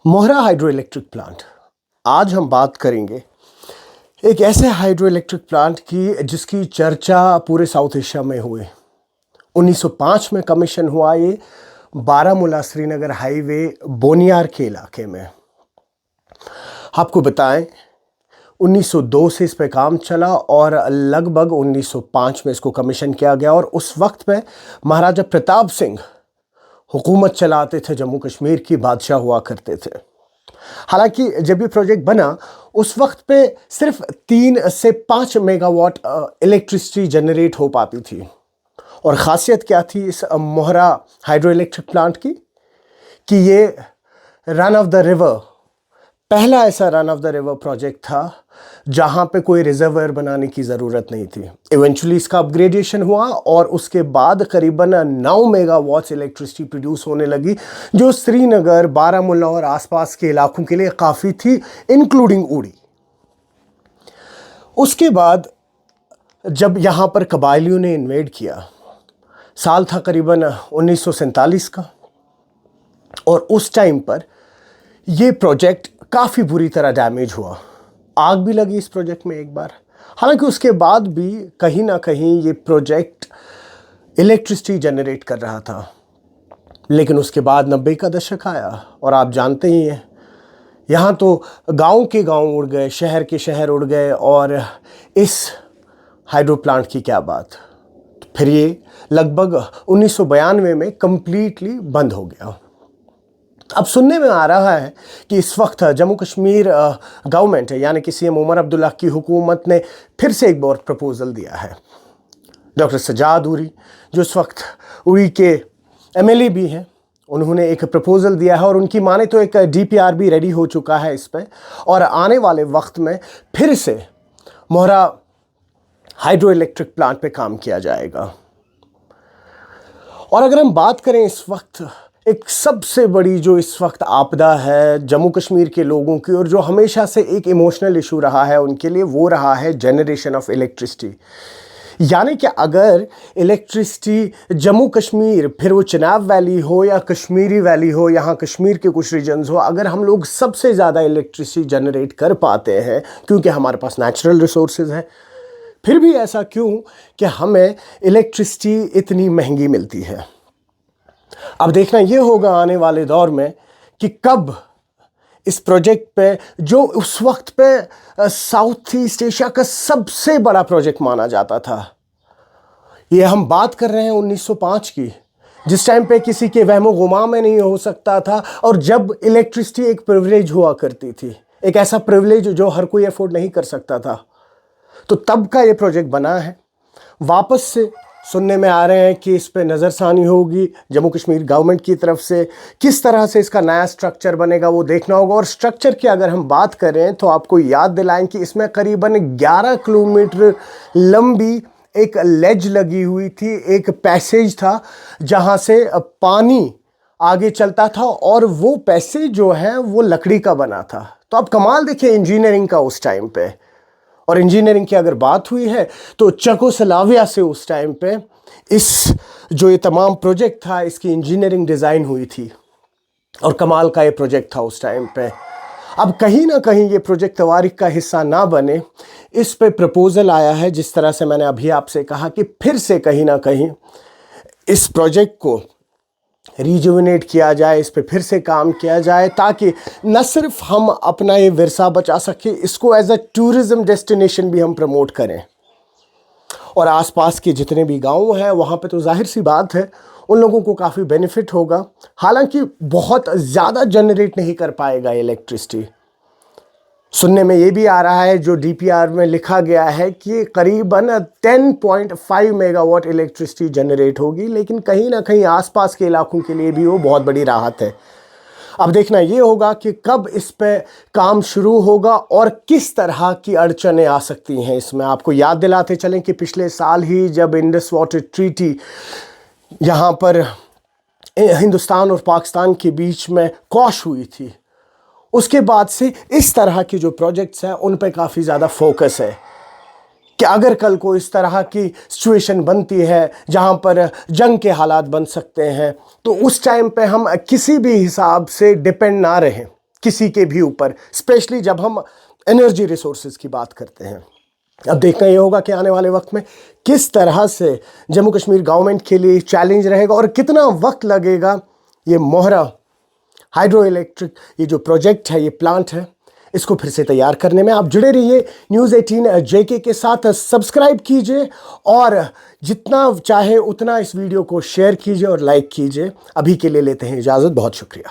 मोहरा hydro electric plant. आज हम बात करेंगे एक ऐसे हाइड्रो इलेक्ट्रिक प्लांट की जिसकी चर्चा पूरे साउथ एशिया में हुई। 1905 में कमीशन हुआ ये बारामूला श्रीनगर हाईवे बोनियार के इलाके में। आपको बताएं 1902 से इस पे काम चला और लगभग 1905 में इसको कमीशन किया गया और उस वक्त में महाराजा प्रताप सिंह हुकूमत चलाते थे, जम्मू कश्मीर की बादशाह हुआ करते थे। हालांकि जब ये प्रोजेक्ट बना उस वक्त पे सिर्फ 3 से 5 मेगावाट इलेक्ट्रिसिटी जनरेट हो पाती थी। और ख़ासियत क्या थी इस मोहरा हाइड्रो इलेक्ट्रिक प्लांट की कि ये रन ऑफ द रिवर, पहला ऐसा run of the river project था जहां पे कोई रिजर्वायर बनाने की ज़रूरत नहीं थी। इवेंचुअली इसका अपग्रेडेशन हुआ और उसके बाद करीबन 9 मेगावाट्स इलेक्ट्रिसिटी प्रोड्यूस होने लगी, जो श्रीनगर, बारामूला और आसपास के इलाकों के लिए काफ़ी थी, इंक्लूडिंग उड़ी। उसके बाद जब यहाँ पर कबायलियों ने इन्वेड किया, साल था करीबन 1947 का, और उस टाइम पर यह प्रोजेक्ट काफ़ी बुरी तरह डैमेज हुआ। आग भी लगी इस प्रोजेक्ट में एक बार। हालांकि उसके बाद भी कहीं ना कहीं ये प्रोजेक्ट इलेक्ट्रिसिटी जनरेट कर रहा था। लेकिन उसके बाद 90 का दशक आया और आप जानते ही हैं, यहाँ तो गांव के गांव उड़ गए, शहर के शहर उड़ गए, और इस हाइड्रो प्लांट की क्या बात। फिर ये लगभग 1992 में कंप्लीटली बंद हो गया। अब सुनने में आ रहा है कि इस वक्त जम्मू कश्मीर गवर्नमेंट है, यानी कि सीएम उमर अब्दुल्ला की हुकूमत ने फिर से एक बार प्रपोज़ल दिया है। डॉक्टर सजाद उरी, जो इस वक्त उरी के एमएलए भी हैं, उन्होंने एक प्रपोज़ल दिया है और उनकी माने तो एक डीपीआर भी रेडी हो चुका है इस पर, और आने वाले वक्त में फिर से मोहरा हाइड्रो इलेक्ट्रिक प्लांट पे काम किया जाएगा। और अगर हम बात करें इस वक्त एक सबसे बड़ी जो इस वक्त आपदा है जम्मू कश्मीर के लोगों की, और जो हमेशा से एक इमोशनल इशू रहा है उनके लिए, वो रहा है जनरेशन ऑफ इलेक्ट्रिसिटी। यानी कि अगर इलेक्ट्रिसिटी जम्मू कश्मीर, फिर वो चिनाब वैली हो या कश्मीरी वैली हो, यहाँ कश्मीर के कुछ रीजन्स हो, अगर हम लोग सबसे ज़्यादा इलेक्ट्रिसिटी जनरेट कर पाते हैं क्योंकि हमारे पास नेचुरल रिसोर्सेज हैं, फिर भी ऐसा क्यों कि हमें इलेक्ट्रिसिटी इतनी महंगी मिलती है। अब देखना ये होगा आने वाले दौर में कि कब इस प्रोजेक्ट पे, जो उस वक्त पे साउथ ईस्ट एशिया का सबसे बड़ा प्रोजेक्ट माना जाता था, ये हम बात कर रहे हैं 1905 की, जिस टाइम पे किसी के वहमो गुमा में नहीं हो सकता था, और जब इलेक्ट्रिसिटी एक प्रिविलेज हुआ करती थी, एक ऐसा प्रिविलेज जो हर कोई अफोर्ड नहीं कर सकता था, तो तब का ये प्रोजेक्ट बना है। वापस से सुनने में आ रहे हैं कि इस पे नज़रसानी होगी जम्मू कश्मीर गवर्नमेंट की तरफ से। किस तरह से इसका नया स्ट्रक्चर बनेगा वो देखना होगा। और स्ट्रक्चर की अगर हम बात करें तो आपको याद दिलाएं कि इसमें करीबन 11 किलोमीटर लंबी एक लेज लगी हुई थी, एक पैसेज था जहां से पानी आगे चलता था, और वो पैसेज जो है वो लकड़ी का बना था। तो आप कमाल देखिए इंजीनियरिंग का उस टाइम पे। और इंजीनियरिंग की अगर बात हुई है तो चेकोस्लोवाकिया से उस टाइम पे इस जो ये तमाम प्रोजेक्ट था, इसकी इंजीनियरिंग डिज़ाइन हुई थी, और कमाल का ये प्रोजेक्ट था उस टाइम पे। अब कहीं ना कहीं ये प्रोजेक्ट तवारीख का हिस्सा ना बने, इस पे प्रपोज़ल आया है, जिस तरह से मैंने अभी आपसे कहा कि फिर से कहीं ना कहीं इस प्रोजेक्ट को रिजुविनेट किया जाए, इस पे फिर से काम किया जाए, ताकि न सिर्फ हम अपना ये विरसा बचा सकें, इसको एज अ टूरिज़्म डेस्टिनेशन भी हम प्रमोट करें। और आसपास के जितने भी गांव हैं वहाँ पे तो जाहिर सी बात है उन लोगों को काफ़ी बेनिफिट होगा। हालांकि बहुत ज़्यादा जनरेट नहीं कर पाएगा इलेक्ट्रिसिटी। सुनने में ये भी आ रहा है, जो डीपीआर में लिखा गया है, कि करीबन 10.5 मेगावाट इलेक्ट्रिसिटी जनरेट होगी, लेकिन कहीं ना कहीं आसपास के इलाकों के लिए भी वो बहुत बड़ी राहत है। अब देखना ये होगा कि कब इस पे काम शुरू होगा और किस तरह की अड़चनें आ सकती हैं इसमें। आपको याद दिलाते चलें कि पिछले साल ही जब इंडस वाटर ट्रीटी यहाँ पर हिंदुस्तान और पाकिस्तान के बीच में कॉश हुई थी, उसके बाद से इस तरह के जो प्रोजेक्ट्स हैं उन पे काफ़ी ज़्यादा फोकस है कि अगर कल को इस तरह की सिचुएशन बनती है जहाँ पर जंग के हालात बन सकते हैं, तो उस टाइम पे हम किसी भी हिसाब से डिपेंड ना रहें। किसी के भी ऊपर, स्पेशली जब हम एनर्जी रिसोर्सेज की बात करते हैं। अब देखना ये होगा कि आने वाले वक्त में किस तरह से जम्मू कश्मीर गवर्नमेंट के लिए चैलेंज रहेगा और कितना वक्त लगेगा ये मोहरा हाइड्रो इलेक्ट्रिक ये जो प्रोजेक्ट है, ये प्लांट है, इसको फिर से तैयार करने में। आप जुड़े रहिए न्यूज़ 18 JK के साथ, सब्सक्राइब कीजिए और जितना चाहे उतना इस वीडियो को शेयर कीजिए और लाइक कीजिए। अभी के लिए लेते हैं इजाज़त, बहुत शुक्रिया।